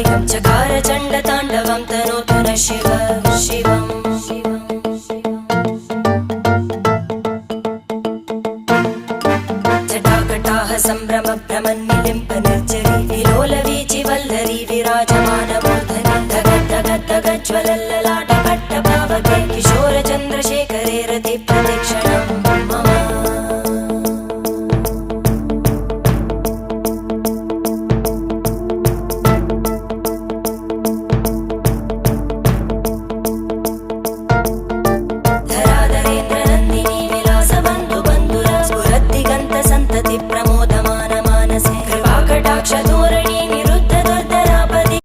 कायं चकार चण्डताण्डवं तनोतु न शिव शिवम् जटाकटाह सम्भ्रम भ्रमन्निलिम्प निर्जरी विलोलवीचि वल्लरी विराजमानमूर्धनि धग धग धग ज्वलल्ललाट